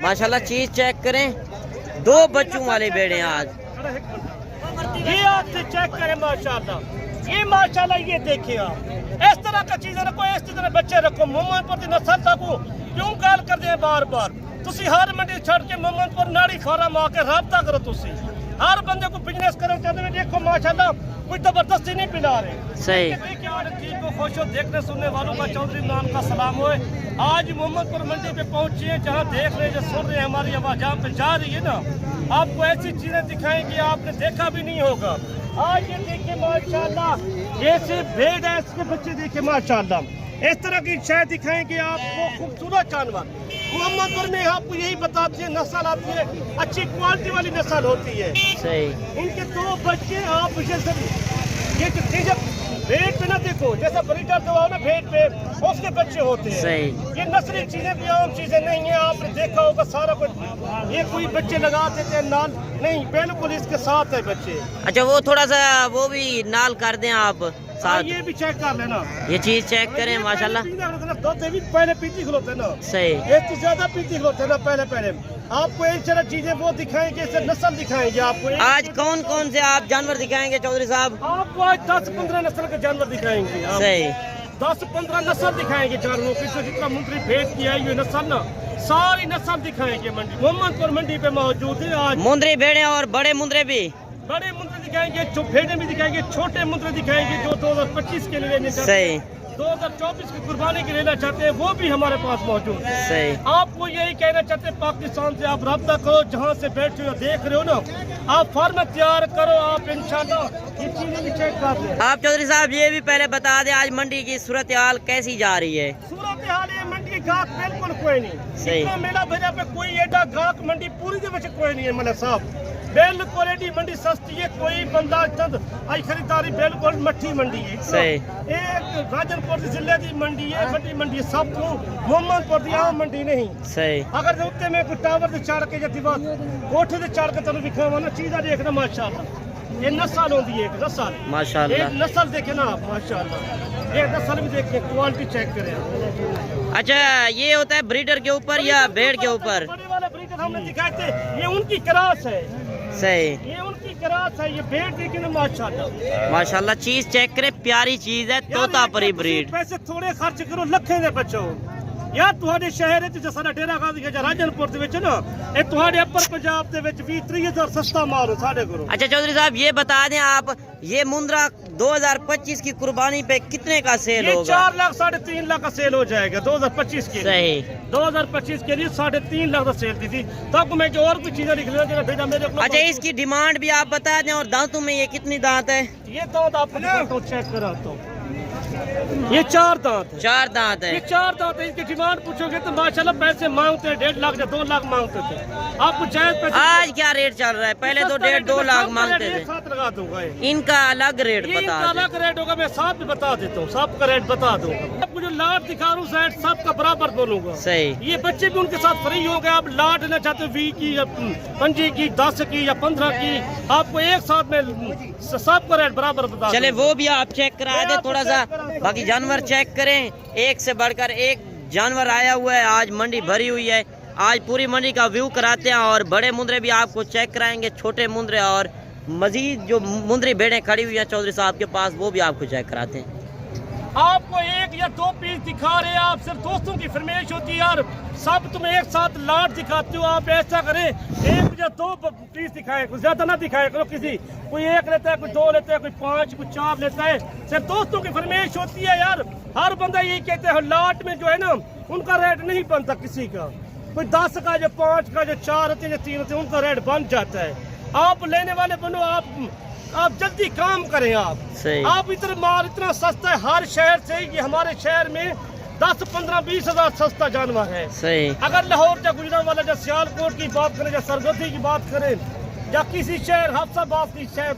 माशाल्लाह चीज चेक करें, 2 बच्चों वाले भेड़े हैं आज। ये आपसे चेक करें माशाल्लाह, ये माशाल्लाह, ये देखिए आप इस तरह का चीजें रखो, इस तरह बच्चे रखो। मोहम्मदपुर की नस्ल तकू क्यों गल कर दे बार बार? तुसी हर मंडी छड़ के मोहम्मदपुर नाड़ी फार्म आके राबता करो। तुसी हर बंदे को बिजनेस करो चाहते हैं। देखो माशाल्लाह, कोई जबरदस्ती नहीं पिला रहे। सही देखिए हमारे चीज को खुश हो देखने सुनने वालों का चौधरी नाम का सलाम हो। आज मोहम्मदपुर मंडी पे पहुंचे हैं, जहाँ देख रहे हैं, जो सुन रहे हैं, हमारी आवाज जहाँ पे जा रही है ना, आपको ऐसी चीजें दिखाएंगे आपने देखा भी नहीं होगा। आज ये देखिए माशाल्लाह, ये सिर्फ भेड़ है, इसके बच्चे देखिए माशाल्लाह। इस तरह की शायद दिखाएंगे आपको खूबसूरत जानवर। मोहम्मदपुर में आपको यही बताते हैं, नस्ल आती है, अच्छी क्वालिटी वाली नस्ल होती है। सही इनके 2 बच्चे आप उसे सब ये चीजें भेड़ पे ना देखो, जैसा ब्रीडर दवा ना भेड़ पे उसके बच्चे होते हैं। सही ये नस्ली चीजें भी आम चीजें नहीं है। आपने देखा होगा सारा कुछ, ये कोई बच्चे लगा देते हैं नाल नहीं, बिल्कुल इसके साथ है बच्चे। अच्छा, वो थोड़ा सा वो भी नाल कर दें आप साथ। ये भी चेक कर लेना, ये चीज चेक करें माशाल्लाह। दूध भी पहले पीती खिलोते ना, सही एक तो ज्यादा पीती खिलोते ना पहले। आपको एक तरह चीजें वो दिखाएंगे, इसे नस्ल दिखाएंगे आपको। आज कौन कौन से आप जानवर दिखाएंगे चौधरी साहब? आपको आज 10-15 नस्ल के जानवर दिखाएंगे। सही 10-15 नस्ल दिखाएंगे जानवरों की। तो जितना मुंत्री भेड़ की आई हुई नस्ल ना, सारी नस्ल दिखाएंगे मंडी मोहम्मदपुर मंडी पे मौजूद है। आज मुंदरी भेड़े और बड़े मुंदरे भी, बड़े मुंद्रे दिखाएंगे, भेड़े भी दिखाएंगे, छोटे मुंद्रे दिखाएंगे जो 2025 के लिए लेने चाहते सही हैं, 2024 की कुर्बानी के लेना चाहते हैं, वो भी हमारे पास मौजूद है। सही आपको यही कहना चाहते हैं, पाकिस्तान से आप रब्ता करो, जहाँ से बैठे हो देख रहे हो ना, आप फार्म तैयार करो। आप इंशाल्लाह ये चीजें भी चेक कर लें। आप चौधरी साहब ये भी पहले बता दें आज मंडी की सूरत हाल कैसी जा रही है? सूरत हाल है मंडी गाहक बिल्कुल कोई नहीं। सही। इतना मेला भेजा पे कोई एडा गाहक मंडी पूरी दे विच कोई नहीं है। मतलब साहब बिल्कुल एडी मंडी सस्ती है, कोई बंदा आई खरीदारी बिल्कुल मट्ठी मंडी है। सही एक राजनपुर जिले की मंडी है, बड़ी मंडी है, सब तो मोहम्मदपुर की आम मंडी नहीं। सही अगर उत्ते में कोई टावर से चढ़ के या दीवार कोठे से चढ़ के तुम दिखावा ना चीज़ा देखना माशाल्लाह। ये नस्ल होती है, एक नस्ल माशाल्लाह। एक नस्ल देखे ना आप माशाल्लाह, एक नस्ल भी देखे, क्वालिटी चेक करें। अच्छा, ये होता है ब्रीडर के ऊपर या भेड़ के ऊपर? बड़े वाले ब्रीडर हमने दिखाए थे, ये उनकी क्रास है। सही ये उनकी क्रास है, ये भेड़ देखी ना माशाल्लाह। माशाल्लाह चीज चेक करे, प्यारी चीज है, तोतापरी ब्रीड। पैसे थोड़े खर्च करो, लखे दे बचो यार। ਤੁਹਾਡੇ ਸ਼ਹਿਰ ਵਿੱਚ ਜਿਸ ਸਾਡਾ ਡੇਰਾ ਗਾਜ਼ੀ ਹੈ ਰਾਜਨਪੁਰ ਦੇ ਵਿੱਚ ਨਾ, ਇਹ ਤੁਹਾਡੇ ਅੱਪਰ ਪੰਜਾਬ ਦੇ ਵਿੱਚ 20-30 ਹਜ਼ਾਰ ਸਸਤਾ ਮਾਲ ਸਾਡੇ ਕੋਲ। अच्छा चौधरी साहब ये बता दें आप, ये मुंद्रा 2025 की कुर्बानी पे कितने का सेल ये होगा? 4 लाख 3.5 लाख का सेल हो जाएगा 2025 के लिए। सही 2025 के लिए 3.5 लाख का सेल दी थी। तब मैं जो और कुछ चीजें लिख लेना जरा भेजा मेरे को। अच्छा, इसकी डिमांड भी आप बता दें, और दांतों में ये कितनी दांत है? ये दांत आपको चेक कराता हूँ, ये 4 दांत है। 4 दांत ये है। 4 दांत है। इसकी डिमांड पूछोगे तो माशाल्लाह पैसे मांगते हैं 1.5 लाख या 2 लाख मांगते थे। आपको जायज पैसे आज क्या रेट चल रहा है? पहले तो 1.5-2 लाख मांगते थे, साथ लगा दूंगा। इनका अलग रेट ये बता इनका दें। अलग रेट होगा, मैं साथ भी बता देता हूँ, सबका रेट बता दूंगा। आपको जो लाट दिखा रहा हूँ साइड सबका बराबर बोलूंगा। सही ये बच्चे भी उनके साथ फ्री हो गए। आप लाट लेना चाहते हो 20 की या 25 की, 10 की या 15 की, आपको एक साथ में सबका रेट बराबर बता चले, दूंगा। वो भी आप चेक करा दे थोड़ा सा। बाकी जानवर चेक करें, एक से बढ़कर एक जानवर आया हुआ है। आज मंडी भरी हुई है, आज पूरी मंडी का व्यू कराते हैं, और बड़े मुंद्रे भी आपको चेक कराएंगे, छोटे मुंद्रे और मजीद जो मुंद्री भेड़ें खड़ी हुई हैं चौधरी साहब के पास, वो भी आपको चेक कराते हैं। आपको 1 या 2 पीस दिखा रहे हैं, आप सिर्फ दोस्तों की फरमाइश होती है यार, सब तुम्हें एक साथ लाट दिखाते हो। आप ऐसा करें 1 या 2 पीस दिखाए, कुछ ज्यादा ना दिखाया करो। किसी कोई 1 लेता है, कोई 2 लेता है, कोई 5, कोई 4 लेता है। सिर्फ दोस्तों की फरमाइश होती है यार। हर बंदा यही कहते हैं, लाट में जो है ना उनका रेट नहीं बनता किसी का। कोई 10 का, जो 5 का, जो 4 होते हैं, जो 3 होते हैं, उनका रेट बन जाता है। आप लेने वाले बनो, आप जल्दी काम करें। आप इतना माल इतना सस्ता है हर शहर से। ये हमारे शहर में 10, 15, 20 हजार सस्ता जानवर है। सही अगर लाहौर या गुजरांवाला या सियालकोट की बात करें या सरगोधी की बात करें या किसी शहर हफ्साबाद की शहर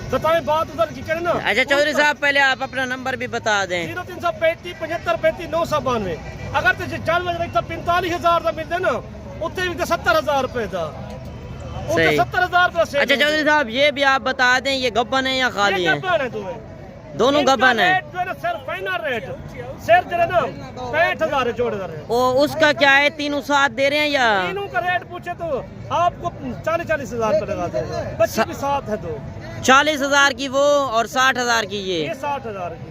बताएं बात उधर की करें ना। अच्छा चौधरी साहब, पहले आप अपना नंबर भी बता दें। 0335 75 35 992। अगर तो जानवर 45 हजार का मिलते ना, उत्ते भी 70 हजार रुपए था। सही। 70 हजार। अच्छा चौधरी साहब, ये भी आप बता दें, ये गब्बन है या खाली है? दोनों गबन है। जो है ना सर फाइनल रेट सर जो है ना 65,000 जोड़े है। और उसका क्या है, तीनों साथ दे रहे हैं या? तीनों का रेट पूछे तो आपको 40,000 रुपए लगा देंगे, बच्चे भी साथ है। तो 40,000 की वो और 60,000 की ये 60,000 की,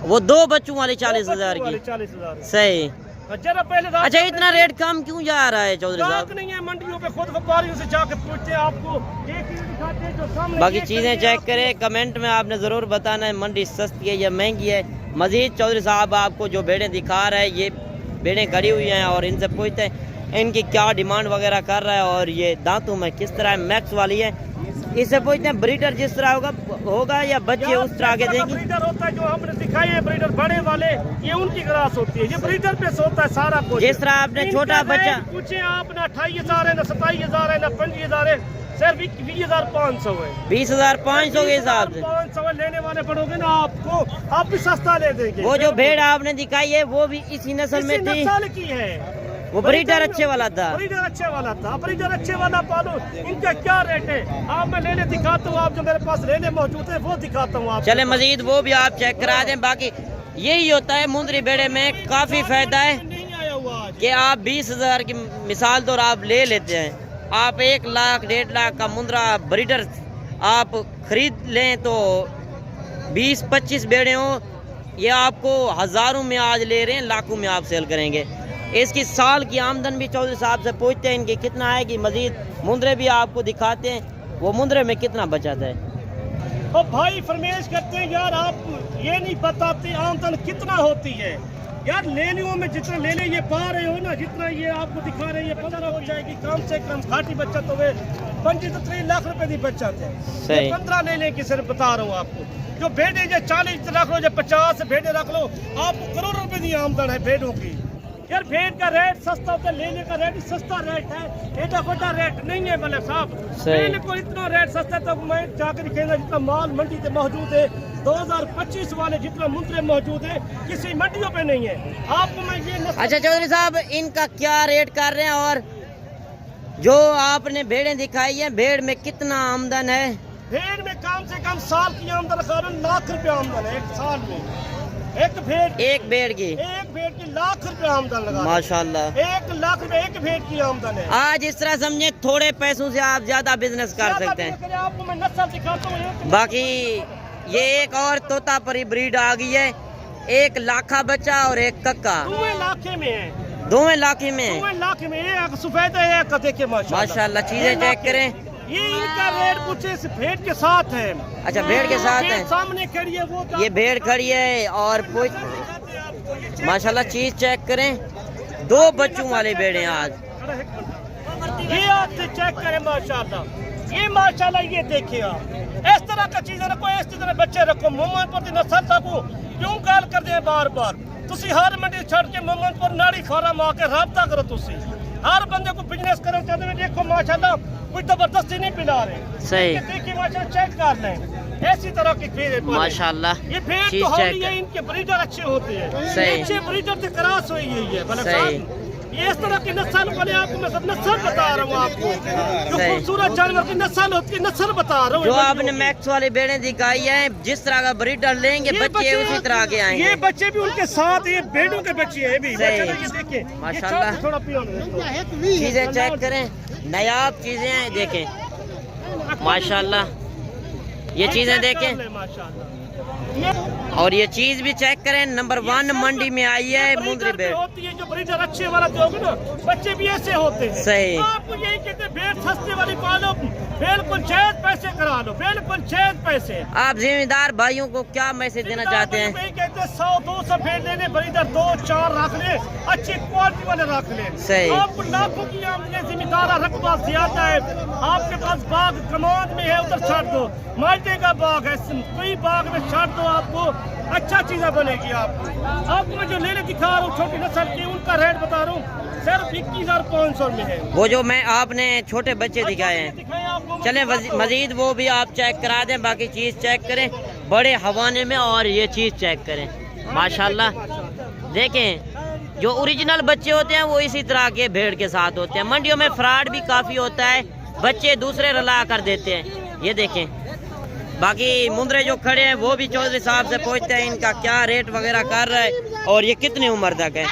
वो दो बच्चों वाली 40,000 की। 40,000 सही। जरा पहले अच्छा, इतना रेट कम क्यों जा रहा है चौधरी साहब? नहीं है, मंडियों पे खुद व्यापारियों से जाके पूछते हैं, आपको एक चीज दिखाते हैं जो सामने। बाकी चीज़ें चेक करें, कमेंट में आपने ज़रूर बताना है मंडी सस्ती है या महंगी है। मज़ीद चौधरी साहब आपको जो भेड़ें दिखा रहे हैं, ये भेड़ें खड़ी हुई हैं और इनसे पूछते हैं इनकी क्या डिमांड वगैरह कर रहा है और ये दांतों में किस तरह मैक्स वाली है। इससे पूछते हैं ब्रीडर जिस तरह होगा या बच्चे उस तरह के देंगे। ब्रीडर होता है जो हमने दिखाई है, ब्रीडर बड़े वाले, ये उनकी ग्रास होती है, ये ब्रीडर पे होता है सारा कुछ। जिस तरह आपने छोटा बच्चा पूछे आप ना 28,000 है, ना 27,000 है, ना 25,000 है, सिर्फ 20,500 है। 20,500 के हिसाब से 500 लेने वाले पड़ोगे ना आपको, आप भी सस्ता ले देंगे। वो जो भेड़ आपने दिखाई है वो भी इसी नस्ल में थी? नस्ल की है, वो ब्रीडर अच्छे वाला था। ब्रीडर अच्छे वाला था, ब्रीडर अच्छे वाला पालो। इनका क्या रेट है आप मैं लेने दिखाता हूँ, आप जो मेरे पास लेने मौजूद है वो दिखाता हूँ आप। चले मजीद वो भी आप चेक करा दें। बाकी यही होता है मुंदरी बेड़े में, काफी फायदा है नहीं आया हुआ आज। कि आप 20,000 की मिसाल तो आप ले लेते हैं, आप 1 लाख 1.5 लाख का मुंद्रा ब्रीडर आप खरीद लें तो 20-25 बेड़े हों, ये आपको हज़ारों में आज ले रहे हैं, लाखों में आप सेल करेंगे। इसकी साल की आमदन भी चौधरी साहब से पूछते हैं इनकी कितना आएगी। मजीद मुंद्रे भी आपको दिखाते हैं, वो मुंद्रे में कितना बचत है। और भाई फरमाइश करते हैं यार आप ये नहीं बताते आमदन कितना होती है यार। लेने में जितना लेने ये पा रहे हो ना, जितना ये आपको दिखा रहे हैं, ये 15 हो जाएगी कम से कम। घाटी बचत हुए 25-30 लाख रुपए की बचत है। 15 लेने की सिर्फ बता रहा हूँ आपको। जो भेड़े जो 40 रख लो, जो 50 भेड़े रख लो, आपको करोड़ रुपए की आमदन है भेड़ों की। यार भेड़ का रेट सस्ता होता है, लेने का रेट सस्ता रेट है, एटा बड़ा रेट नहीं है मलिक साहब। लेने को इतना रेट सस्ता तो मैं जाकर कहना जितना माल मंडी से मौजूद है 2025 वाले जितना मुंद्रे मौजूद है किसी मंडियों पे नहीं है। आपको मैं ये अच्छा चौधरी साहब इनका क्या रेट कर रहे हैं और जो आपने भेड़ें दिखाई हैं, भेड़ में कितना आमदन है? भेड़ में कम से कम साल की आमदन लाख रुपए आमदन है एक साल में। एक भेड़ की लाख रुपए आमदन लगा माशाल्लाह। 1 लाख रुपए एक भेड़ की आमदन है। आज इस तरह समझे थोड़े पैसों से आप ज्यादा बिजनेस कर सकते हैं। आपको मैं नस्ल दिखाता हूँ। बाकी ये एक और तोता परी ब्रीड आ गई है, 1 लाखा बच्चा और 1 कक्का। 2 लाखे में है, 2 लाख में 2 लाख में। एक सफेद है, एक देखिए माशाल्लाह। चीजें चेक करें, ये इनका रेट कुछ इस भेड़ के साथ है। अच्छा भेड़ के साथ है, सामने खड़ी है वो, ये भेड़ खड़ी है और माशाल्लाह चीज चेक करें, 2 बच्चों वाले भेड़ हैं आज। ये आप चेक करें माशाल्लाह, ये माशाल्लाह ये देखिए आप इस तरह का चीजें रखो, इस तरह बच्चे रखो। मोहम्मद पर नस्ल रखो, क्यों गाल कर दे बार बार। तुसी हर मंडी छड़ के मोहम्मद पर नाड़ी फार्म आके राब्ता करो। तुसी हर बंदे को बिजनेस करना चाहते हैं, देखो माशाल्लाह कोई जबरदस्ती नहीं पिला रहे। सही देखिए माशाल्लाह चेक कर लें, ऐसी तरह की भेड़ माशाल्लाह। ये भेड़ तो होती है, इनके ब्रीडर अच्छे होते हैं। सही अच्छे ब्रीडर से क्रॉस हुई है सही। ये इस तरह की नस्ल वाले आपको मैं सब नस्ल बता रहा हूँ आपको, जो खूबसूरत जानवर की नस्ल होती है नस्ल बता रहा हूँ। जो आपने मैक्स वाली भेड़ें दिखाई हैं, जिस तरह का ब्रीडर लेंगे बच्चे उसी तरह के आएंगे। ये बच्चे भी उनके साथ, ये भेड़ों के बच्चे हैं भी। देखिए माशाल्लाह। थोड़ा चीजें चेक करें, नायाब चीजें हैं, देखें माशाल्लाह। ये चीजें देखें माशाल्लाह। और ये चीज भी चेक करें, नंबर 1 मंडी में आई है मुंद्री भेड़। होती है जो ब्रीडर अच्छे वाला दोगे ना, बच्चे भी ऐसे होते हैं। सही। आपको यही कहते हैं भेड़ सस्ते वाली पालो, बिल्कुल जायज पैसे करा लो, बिल्कुल जायज पैसे। आप जिम्मेदार भाइयों को क्या मैसेज देना चाहते हैं? यही कहते हैं 100-200 भेड़ लेने, ब्रीडर 2-4 रख ले, अच्छी क्वालिटी वाले रख ले। सही। आपको लाखों की आमदनी, जिम्मेदार रकबा ज्यादा है, आपके पास बाग कमान में है उधर छाट दो, माल्टे का बाग है, कोई बाग में छाट दो, आपको अच्छा चीजें बनेगी। आपको मैं जो लेने दिखा रहा हूँ छोटी नस्ल की, उनका रेट बता रहा हूँ सिर्फ 21,500 में है। वो जो मैं आपने छोटे बच्चे दिखाए हैं, चलें मजीद वो भी आप चेक करा दें। बाकी चीज चेक करें बड़े हवाने में, और ये चीज चेक करें माशाल्लाह। देखें जो ओरिजिनल बच्चे होते हैं वो इसी तरह के भेड़ के साथ होते हैं। मंडियों में फ्रॉड भी काफी होता है, बच्चे दूसरे रला कर देते हैं। ये देखें बाकी मुंद्रे जो खड़े हैं वो भी चौधरी साहब से पूछते हैं इनका क्या रेट वगैरह कर रहा है और ये कितनी उम्र तक है।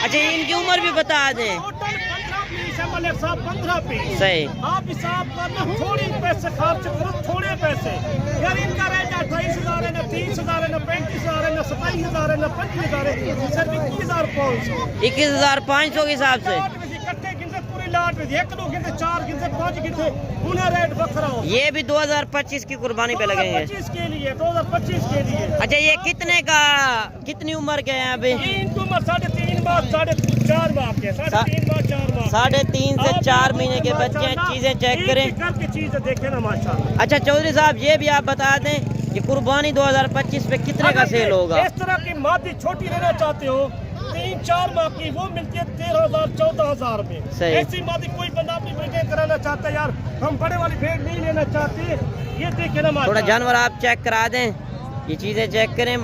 अच्छा इनकी उम्र भी बता दें। टोटल 15 पीस है मलिक साहब, 15 पीस। सही। आप हिसाब करना, थोड़ी पैसे खर्च करो, थोड़े पैसे। यार इनका रेट 28,000 है, ना 30,000 है, ना 35,000 है, ना 27,000 है, ना 25,000 है, सिर्फ 21,500। 21,500 के हिसाब से इकट्ठे गिनते पूरी लाट में, एक लोग गिनते, 4 गिनते, 5 गिनते, उन्हें रेट बखरा हो। ये भी 2025 की कुर्बानी पे लगेंगे। 2025 के लिए, 2025 के लिए। अच्छा ये कितने का, कितनी उम्र के हैं अभी? इनकी उम्र 3.5 माह, 4.5 माह के, 3.5 माह, 4 माह। 3.5 से 4 महीने के बच्चे हैं। चीजें चेक करें। की चीजें देखें ना माशाल्लाह। अच्छा चौधरी साहब ये भी आप बता दें कि कुर्बानी 2025 पे कितने का सेल होगा? इस तरह की मादी छोटी लेना चाहते हो 3-4 माह की, वो मिलती है 13,000 14,000 में। सही। ऐसी मादी कोई बंदा अपनी ब्रीडिंग कराना चाहता है, यार हम बड़े वाली भेड़ नहीं लेना चाहते। ये देखे ना थोड़ा जानवर आप चेक करा दें, ये चीजें चेक करें।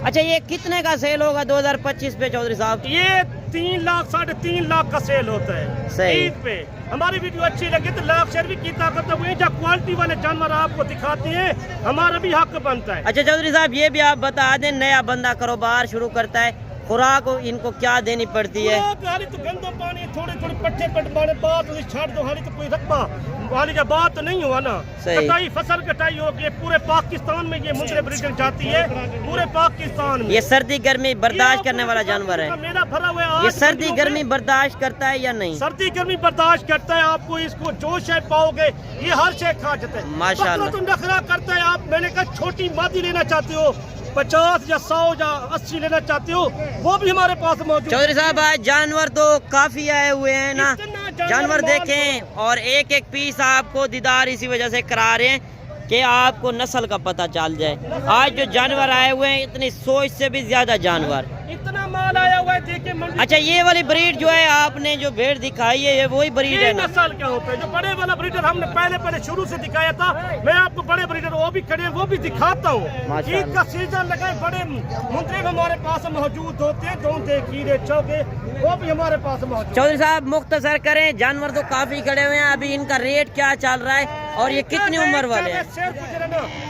अच्छा ये कितने का सेल होगा 2025 पे चौधरी साहब? ये 3 लाख 3.5 लाख का सेल होता है सही। ईद पे। हमारी वीडियो अच्छी लगी तो लाइक शेयर भी कीता करता हुए, जब क्वालिटी वाले जानवर आपको दिखाते हैं हमारा भी हक बनता है। अच्छा चौधरी साहब ये भी आप बता दें, नया बंदा कारोबार शुरू करता है, खुराक इनको क्या देनी पड़ती है? हाली तो गंदा पानी, थोड़े थोड़े पट्टे पटवाने, बात छाड़ दो, हाली तो कोई रकबा वाली का बात तो नहीं हुआ ना। सही। कटाई फसल कटाई हो गई पूरे पाकिस्तान में, ये मुंद्रे ब्रीडिंग जाती है पूरे पाकिस्तान में। ये सर्दी गर्मी बर्दाश्त करने वाला जानवर है। मेरा भरा हुआ है। ये सर्दी गर्मी बर्दाश्त करता है या नहीं? सर्दी गर्मी बर्दाश्त करता है। आपको इसको जो शय पाओगे ये हर शय खा जाता है माशाल्लाह। तो नखरा करता है। आप मैंने कहा छोटी मादी लेना चाहते हो, 50 या 100 या 80 लेना चाहते हो, वो भी हमारे पास मौजूद। चौधरी साहब आज जानवर तो काफी आए हुए हैं ना, जानवर देखें और एक एक पीस आपको दीदार इसी वजह से करा रहे हैं कि आपको नस्ल का पता चल जाए। आज जो जानवर आए हुए हैं इतनी सोच से भी ज्यादा जानवर, इतना माल आया हुआ है देखिए मंडी। अच्छा ये वाली ब्रीड जो है आपने जो भेड़ दिखाई है ये वही ब्रीड ये है ना? नस्ल क्या होता है? जो बड़े वाला ब्रीडर हमने पहले शुरू से दिखाया था, मैं आपको बड़े ब्रीडर वो भी खड़े हैं वो भी दिखाता हूँ। माशाल्लाह। ईद का सीजन लगा है, बड़े मुंद्रे हमारे पास मौजूद होते हैं, दोंदे कीड़े चौके वो भी हमारे पास मौजूद। चौधरी साहब मुख्तसर करें, जानवर तो काफी खड़े हुए हैं, अभी इनका रेट क्या चल रहा है और ये कितनी उम्र वाले हैं?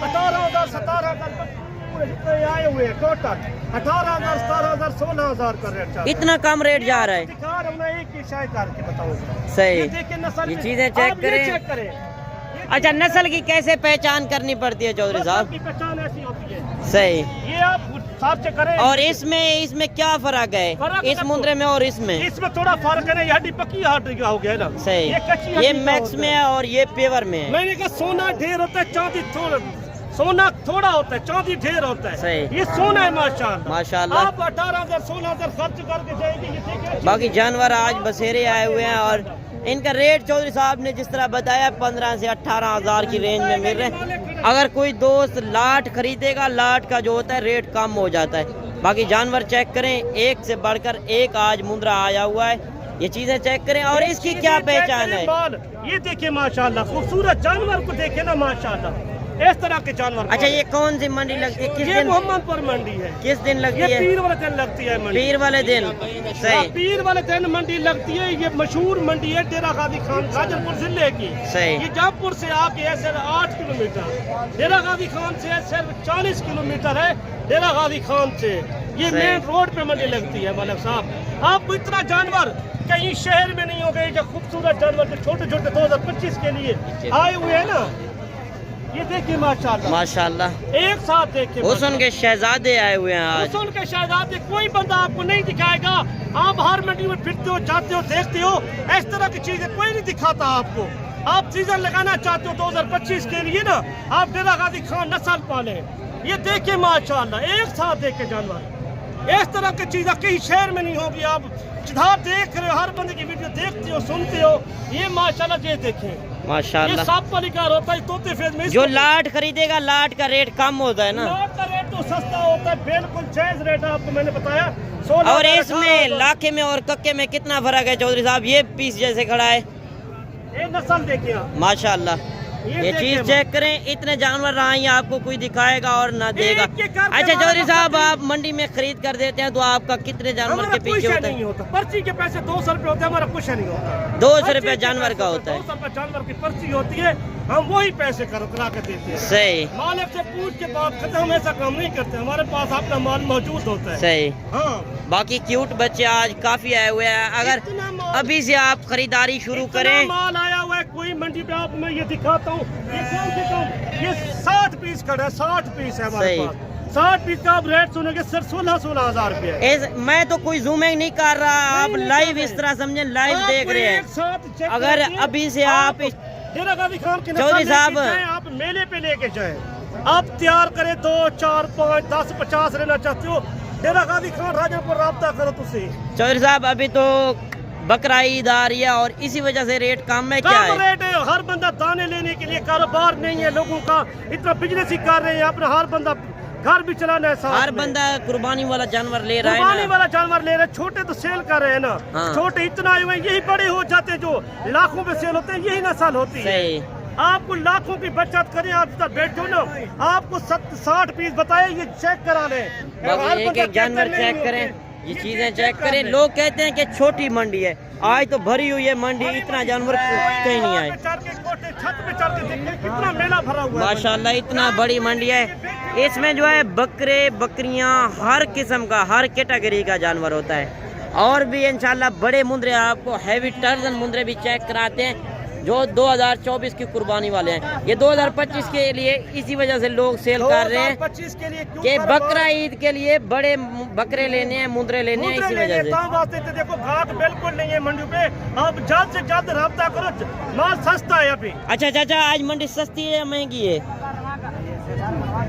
18,000 17,000 आए हुए हैं टोटल। 18,000 17,000 16,000 का रेट चल रहा है। इतना कम रेट जा रहा है? दिखा रहा हूं मैं, एक ही शायद करके बताऊंगा। सही। ये देखिए नस्ल ये में- चीजें चेक आप ये करें। चेक करें। अच्छा नस्ल की कैसे पहचान करनी पड़ती है चौधरी साहब? की पहचान ऐसी होती है। सही। ये आप साफ से करें। और इसमें क्या फर्क है फर्क इस देखो। मुंद्रे में और इसमें? इसमें थोड़ा फर्क है ना, ये हड्डी पक्की हड्डी का हो गया है ना। सही। ये कच्ची ये हड्डी का मैक्स होता में है और ये पेवर में है। मैंने कहा सोना ढेर होता है, चांदी थोड़ा, सोना थोड़ा होता है, चांदी ढेर होता है। सही। ये सोना है माशाल्लाह। माशाल्लाह। आप 18,000 16,000 खर्च करके जाएंगे, ये देखिए। बाकी जानवर आज बसेरे आए हुए हैं और इनका रेट चौधरी साहब ने जिस तरह बताया 15 से 18,000 की रेंज में मिल रहे हैं। अगर कोई दोस्त लाट खरीदेगा, लाट का जो होता है रेट कम हो जाता है। बाकी जानवर चेक करें, एक से बढ़कर एक आज मुंद्रा आया हुआ है, ये चीजें चेक करें। और इसकी क्या पहचान है? ये देखिए माशाल्लाह, खूबसूरत जानवर को देखे ना माशाल्लाह, इस तरह के जानवर। अच्छा ये कौन सी मंडी लगती है, किस ये दिन? मोहम्मदपुर मंडी है। किस दिन लगती ये है? पीर वाले दिन लगती है मंडी। पीर वाले दिन। हाँ, सही। पीर वाले दिन मंडी लगती है। ये मशहूर मंडी है डेरा गाजी खान, गाजरपुर जिले की। सही। ये जयपुर से आके है सिर्फ 8 किलोमीटर, डेरा गाजी खान से सिर्फ 40 किलोमीटर है डेरा गाजी खान से। ये सही। मेन रोड पे मंडी लगती है मलिक साहब। आप इतना जानवर कहीं शहर में नहीं हो गए, जो खूबसूरत जानवर जो छोटे छोटे 2025 के लिए आए हुए हैं ना, ये देखिए माशाल्लाह माशाल्लाह। एक साथ देखिए। हुस्न के शहजादे आए हुए हैं आज। हुस्न के शहजादे कोई बंदा आपको नहीं दिखाएगा। आप हर मंडी में फिरते हो, जाते हो, देखते हो, इस तरह की चीजें कोई नहीं दिखाता आपको। आप सीजन लगाना चाहते हो 2025 के लिए ना, आप डेरा गाजी खान नस्ल पाले। ये देखिए माशाल्लाह, एक साथ देखे जानवर, इस तरह की चीजें कहीं शहर में नहीं होगी। आप जिधर देख रहे हो, हर बंदे की वीडियो देखते हो, सुनते हो, ये माशाल्लाह ये देखें। ये माशाल्लाह। सब पलिकार होता है तोते फेज में। जो लाट खरीदेगा लाट का रेट कम होता है ना, लाट का रेट तो सस्ता होता है, बिल्कुल जायज रेट है। आपको मैंने बताया और इसमें लाखे में और कक्के में कितना फर्क है चौधरी साहब? ये पीस जैसे खड़ा है ये नस्ल देखिए आप। माशाल्लाह। ये चीज चेक करें, इतने जानवर रहा ही आपको कोई दिखाएगा और ना देगा। अच्छा चौधरी साहब आप मंडी में खरीद कर देते हैं तो आपका कितने जानवर के पीछे होता है? नहीं होता, पर्ची के पैसे 200 रुपए होते हैं, हमारा कुछ नहीं होता। 200 रुपये जानवर का होता है। 200 रुपये जानवर की पर्ची होती है, हम वही पैसे करा के देते हैं। सही मालिक से पूछ के बात करते, हम ऐसा काम नहीं करते, हमारे पास अपना माल मौजूद होता है। सही। हाँ, बाकी क्यूट बच्चे आज काफी आए हुए हैं, अगर अभी से आप खरीदारी शुरू करें। माल आया हुआ है कोई मंडी पे, आप मैं ये दिखाता हूँ, ये कम से कम ये 60 पीस खड़ा है, 60 पीस है हमारे सही। पास। 60 पीस का आप रेट सुनेंगे सर 16,000 रुपये। मैं तो कोई जूमिंग नहीं कर रहा, आप लाइव इस तरह समझे, लाइव देख रहे हैं। अगर अभी से आप चौधरी साहब आप मेले पे लेके जाए, आप तैयार करें 2, 4, 5, 10, 50 लेना चाहते हो, डेरा गाजी खान राजापुर राब्ता करो तुझे। चौधरी साहब अभी तो बकरा ईद आ रही है और इसी वजह से रेट कम है। क्या है रेट है? हर बंदा दाने लेने के लिए, कारोबार नहीं है लोगों का, इतना बिजनेस ही कर रहे हैं अपना, हर बंदा घर भी चलाना है, हर बंदा कुर्बानी वाला जानवर ले रहा है, कुर्बानी वाला जानवर ले रहे हैं। छोटे तो सेल कर रहे हैं ना, हाँ। छोटे इतना आए हुए, यही बड़े हो जाते हैं, जो लाखों में सेल होते हैं, यही नस्ल होती है। सही। आपको लाखों की बचत करें, आप इधर बैठो ना, आपको 60 पीस बताए, ये चेक करा लें, एक एक जानवर चेक करें, ये चीजें चेक करें। लोग कहते हैं कि छोटी मंडी है, आज तो भरी हुई है मंडी, इतना जानवर कहीं नहीं आए। छत पे चढ़ के देखिए कितना मेला भरा हुआ है माशाल्लाह, इतना बड़ी मंडी है। इसमें जो है बकरे बकरियां हर किस्म का, हर कैटेगरी का जानवर होता है। और भी इंशाल्लाह बड़े मुंद्रे, आपको हैवी टर्जन मुंद्रे भी चेक कराते हैं, जो 2024 की कुर्बानी वाले हैं। ये 2025 के लिए इसी वजह से लोग सेल कर रहे हैं 2025 के लिए कि बकरा ईद के लिए बड़े बकरे लेने हैं, मुंद्रे लेने हैं, इसी वजह से। देखो घाट बिल्कुल नहीं है मंडी पे, आप जल्द से जल्द रब्ता करो, माल सस्ता है अभी। अच्छा चाचा, आज मंडी सस्ती है या महंगी है?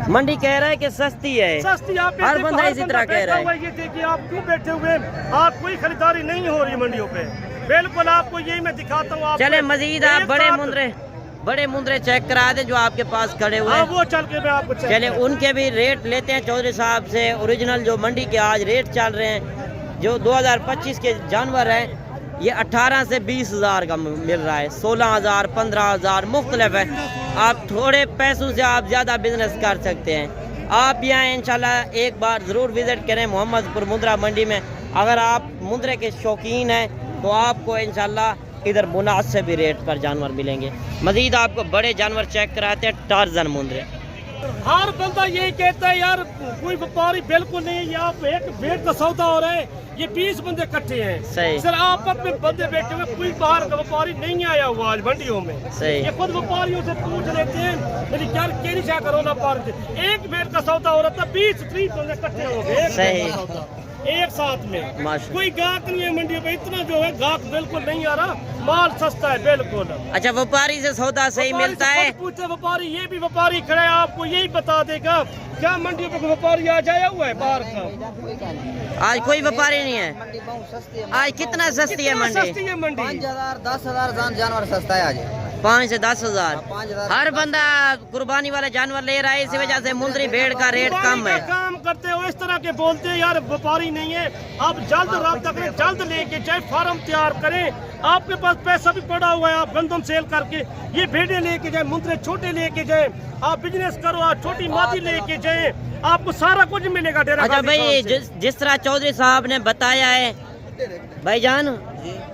मंडी कह रहा है कि सस्ती है, सस्ती। आप हर बंदा इसी तरह कह रहा है। ये देखिए आप क्यों बैठे हुए, आप कोई खरीदारी नहीं हो रही मंडियों पे, बिल्कुल आपको यही मैं दिखाता हूँ। चले मजीद आप बड़े मुंद्रे चेक करा दे जो आपके पास खड़े हुए हैं, वो चल के मैं आपको चले उनके भी रेट लेते हैं चौधरी साहब से। ओरिजिनल जो मंडी के आज रेट चल रहे हैं, जो 2025 के जानवर हैं, ये 18 से 20 हज़ार का मिल रहा है, 16,000, 15,000 मुख्तलिफ है। आप थोड़े पैसों से आप ज़्यादा बिजनेस कर सकते हैं। आप यहाँ इंशाल्लाह एक बार ज़रूर विज़िट करें मोहम्मदपुर मुंद्रा मंडी में। अगर आप मुंद्रे के शौकीन हैं तो आपको इंशाल्लाह इधर मुनासिब रेट पर जानवर मिलेंगे। मजीद आपको बड़े जानवर चेक कराते हैं, टार्जन मुंद्रे। हर बंदा यही कहता है यार कोई व्यापारी बिल्कुल नहीं है, आप एक भेड़ का सौदा हो रहा है, ये 20 बंदे इकट्ठे हैं। सही। सर आप अपने बंदे बैठे हुए, कोई बाहर का व्यापारी नहीं आया हुआ आज मंडियों में। सही। ये खुद व्यापारियों से पूछ लेते हैं, मेरी क्या केरी क्या करो ना पार, एक भेड़ का सौदा हो रहा था, 20-30 बंदे इकट्ठे हो गए सही एक साथ में। कोई गाहक नहीं है मंडी पे, इतना जो है गाहक बिल्कुल नहीं आ रहा, माल सस्ता है बिल्कुल। अच्छा, व्यापारी से सौदा सही मिलता है? पूछते व्यापारी, ये भी व्यापारी खड़ा है, आपको यही बता देगा क्या मंडी पे व्यापारी आ जाया हुआ है बाहर का? आज कोई व्यापारी नहीं है। आज कितना सस्ती है मंडी? 5,000 10,000 जानवर सस्ता है आज, 5 से 10,000। 5,000 हर बंदा कुर्बानी वाले जानवर ले रहा है, इसी वजह से मुंद्री भेड़ का रेट कम है। काम करते हो इस तरह के बोलते हैं यार व्यापारी नहीं है, आप जल्द राब्ता करें, जल्द लेके जाए, फार्म तैयार करें, आपके पास पैसा भी पड़ा हुआ है, आप गंदम सेल करके ये भेड़े लेके जाए, मुंद्रे छोटे लेके जाए, आप बिजनेस करो, आप छोटी मादी लेके जाए, आपको सारा कुछ मिलेगा डेरा। अच्छा भाई, जिस तरह चौधरी साहब ने बताया है भाईजान,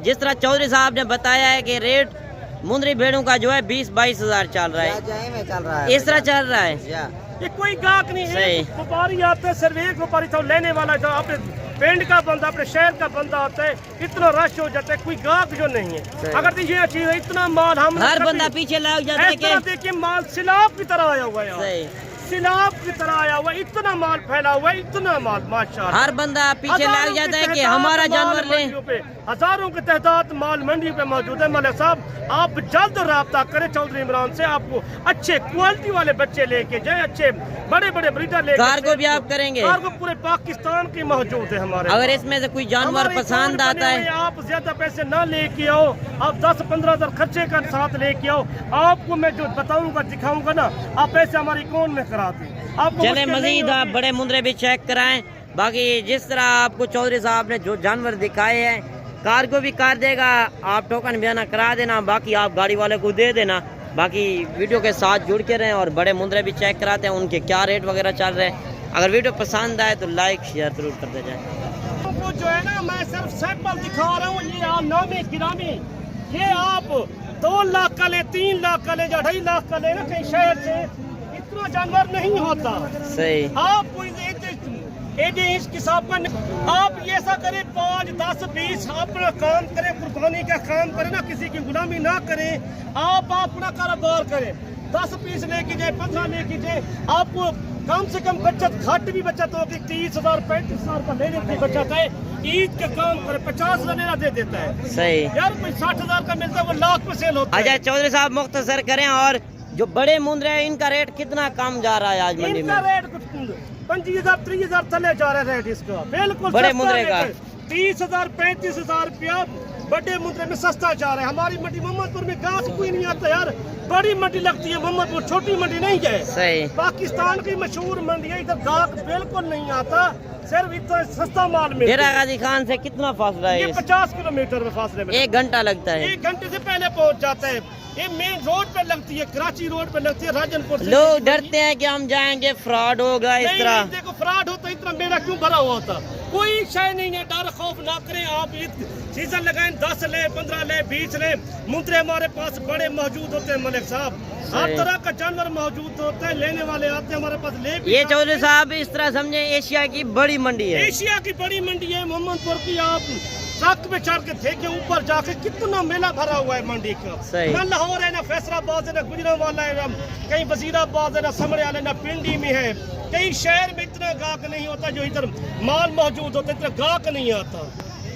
जिस तरह चौधरी साहब ने बताया है कि रेट मुंद्री भेड़ों का जो है 20-22 हज़ार चल रहा है, चल रहा है, इस तरह चल रहा है। ये कोई गाहक नहीं है, व्यापारी आते हैं, सिर्फ एक व्यापारी था लेने वाला, जो अपने पिंड का बंदा, अपने शहर का बंदा आता है, इतना रश हो जाता है, कोई गाहक जो नहीं है। अगर ये चीज है, इतना माल हम हर बंदा पीछे लग जाता है कि देखिए माल सिलाब की तरह आया हुआ है, सिलाब की तरह आया हुआ, इतना माल फैला हुआ है, इतना माल माशाल्लाह। हर बंदा पीछे लग जाता है कि हमारा जानवर ले। हजारों की तादाद माल मंडी पे मौजूद है। मलिक साहब आप जल्द राब्ता करें चौधरी इमरान से, आपको अच्छे क्वालिटी वाले बच्चे लेके जाए, अच्छे बड़े बड़े ब्रीडर लेके। कार्गो भी आप करेंगे? कार्गो पूरे पाकिस्तान की मौजूद है हमारे। अगर इसमें से कोई जानवर पसंद आता है, आप ज्यादा पैसे ना लेके आओ, आप 10-15 हज़ार खर्चे का साथ लेके आओ, आपको मैं जो बताऊंगा दिखाऊंगा ना, आप पैसे हमारी अकाउंट में करा दें। चले मजीद आप बड़े मुंद्रे भी चेक कराएं। बाकी जिस तरह आपको चौधरी साहब ने जो जानवर दिखाए हैं, कार्गो भी कर देगा, आप टोकन बयाना करा देना, बाकी आप गाड़ी वाले को दे देना। बाकी वीडियो के साथ जुड़ के रहें और बड़े मुंद्रे भी चेक कराते हैं, उनके क्या रेट वगैरह चल रहे हैं। अगर वीडियो पसंद आए तो लाइक शेयर जरूर करते जाएं। वो जो है ना, मैं सिर्फ सैंपल दिखा रहा हूँ, ये नामी गिरामी ये आप 2 लाख का ले, 3 लाख का ले, 2.5 लाख का ले ना कहीं शहर से, इतना जानवर नहीं होता। सही। आप कोई एडे इंच किसाब का आप ये ऐसा करें 5, 10, 20 अपना काम करें, कुर्बानी का काम करें ना, किसी की गुलामी ना करें, आप अपना कारोबार करें, 10 पीस ले कीजिए, 15 ले कीजिए, आपको कम से कम बचत, घट भी बचत होगी, 30,000 35,000 का लेने की बचत है। ईद का काम करे 50,000 लेना दे देता है। सही यार कोई 60,000 का मिलता है, वो लाख में सेल होता है। अच्छा चौधरी साहब मुख्तसर करें, और जो बड़े मुंद्रे हैं इनका रेट कितना कम जा रहा है आज मंडी में? इनका रेट 25,000 30,000 चले जा रहे रेट इसका, बिल्कुल बड़े मुंद्रे का 30,000 35,000 रुपया बड़े मुद्रे में सस्ता जा रहा है। हमारी मंडी मोहम्मदपुर में गाछ कोई नहीं आता यार, बड़ी मंडी लगती है मोहम्मदपुर, छोटी मंडी नहीं है। सही। पाकिस्तान की मशहूर मंडी है, इधर गाहक बिल्कुल नहीं आता, सिर्फ इतना सस्ता माल मिलता डेरा है। गाजी खान से कितना फासला है? ये 50 किलोमीटर में फासले में, 1 घंटा लगता है। 1 घंटे से पहले पहुंच जाता है। ये मेन रोड पे लगती है, कराची रोड पे लगती है, राजनपुर से। लोग डरते हैं कि हम जाएंगे फ्रॉड होगा इस तरह। नहीं, देखो फ्रॉड होता इतना मेरा क्यों भरा हुआ था, कोई शय नहीं है, डर खौफ ना करें आप। सीजन लगाएं, 10 ले, 15 ले, 20 ले, मुद्रे हमारे पास बड़े मौजूद होते हैं मलिक साहब, हर तरह का जानवर मौजूद होता है, लेने वाले आते हैं हमारे पास ले भी। ये चौधरी साहब इस तरह समझे एशिया की बड़ी मंडी है। एशिया की बड़ी मंडी है मोहम्मदपुर की। आप ट्रक में चढ़ के देखे ऊपर जाके कितना मेला भरा हुआ है मंडी का। सही। ना लाहौर है, ना फैसलाबाद है, ना गुजरांवाला है, ना कहीं वजीराबाद है, ना समड़ियाल है, ना पिंडी में है। कई शहर में इतना गाहक नहीं होता जो इधर माल मौजूद होता है, इतना गाहक नहीं आता।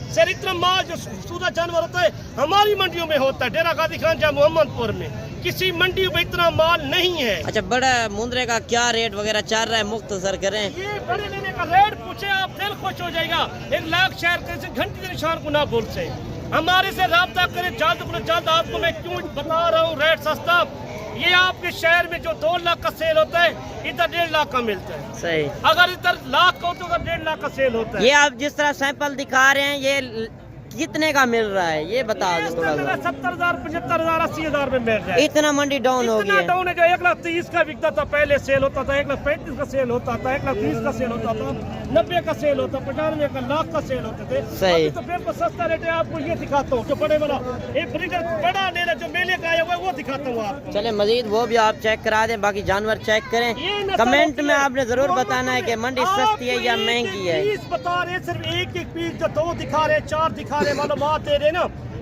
सर इतना माल जो सूदा जानवर होता है हमारी मंडियों में होता है, डेरा गाजी खान या मोहम्मदपुर में, किसी मंडी में इतना माल नहीं है। अच्छा बड़ा मुंद्रे का क्या रेट वगैरह चल रहा है, मुख्तसर करें? ये बड़े लेने का रेट पूछे आप दिल खुश हो जाएगा। 1 लाख शहर कैसे घंटे के निशान को ना बोल से हमारे से राब्ता करें जल्द को जल्द। आपको मैं क्यों बता रहा हूँ रेट सस्ता, ये आपके शहर में जो 2 लाख का सेल होता है इधर 1.5 लाख का मिलता है। सही। अगर इधर लाख का हो तो 1.5 लाख का सेल होता है। ये आप जिस तरह सैंपल दिखा रहे हैं ये कितने का मिल रहा है ये बता दो थोड़ा सा। 70,000 75,000 80,000 में मिल रहा है। इतना मंडी डाउन हो इतना गया। डाउन है जो 1,30,000 का बिकता था पहले सेल होता था, 1,35,000 का सेल होता था, 1,30,000 का सेल होता था, 90 का सेल होता, 95 का, लाख का सेल होते थे। सही। अभी तो बिल्कुल सस्ता रेट है। आपको ये दिखाता हूँ जो बड़े वाला एक ब्रीडर बड़ा लेना जो मेले का आया हुआ है वो दिखाता हूँ आपको। चले मजीद वो भी आप चेक करा दें, बाकी जानवर चेक करें। ये नस्ल कमेंट होती में है। आपने जरूर बताना है कि मंडी सस्ती है या महंगी है। पीस बता रहे, सिर्फ एक पीस जो 2 दिखा रहे, 4 दिखा रहे, मालूमात दे रहे ना,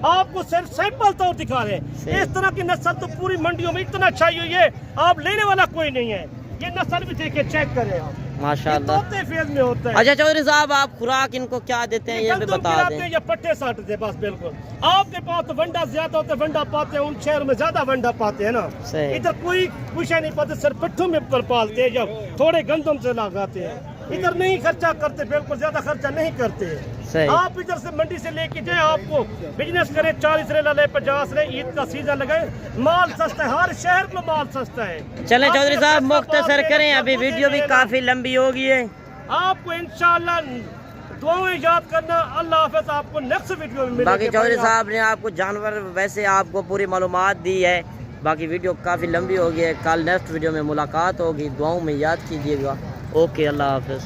आपको सिर्फ सैंपल तो दिखा रहे। इस तरह की नस्ल तो पूरी मंडियों में इतना अच्छाई हुई है, आप लेने वाला कोई नहीं है। ये नस्ल भी देखे, चेक करें आप, माशाल्लाह। तोते फेज में होता है। अच्छा चौधरी साहब आप खुराक इनको क्या देते हैं ये भी गंदम बता खिलाते दें। हैं या पट्टे साटते हैं, बस बिल्कुल। आपके पास तो वंडा ज्यादा होते हैं, वंडा पाते हैं, उन शहरों में ज्यादा वंडा पाते हैं ना। सही। इधर कोई कुछ नहीं पाते, सिर्फ पिट्ठू में पालते हैं या थोड़े गंदम से लगाते हैं। इधर नहीं खर्चा करते, बिल्कुल ज्यादा खर्चा नहीं करते। सही। आप इधर से मंडी से लेके जाए, आपको बिजनेस करें, 40 रेला ले, 50 ले, ईद का सीजन लगाए, माल सस्ता है, हर शहर में माल सस्ता है। चले चौधरी साहब आपके मुख्तसर पास करें, बात अभी है, वीडियो भी लेना। काफी लंबी हो गई है। आपको इंशाल्लाह दुआएं याद करना। अल्लाह हाफ़िज़, आपको नेक्स्ट वीडियो में मिलेंगे। बाकी चौधरी साहब ने आपको जानवर वैसे आपको पूरी मालूमात दी है, बाकी वीडियो काफ़ी लंबी हो गई है। कल नेक्स्ट वीडियो में मुलाकात होगी, दुआओं में याद कीजिएगा। ओके, अल्लाह हाफ़िज़।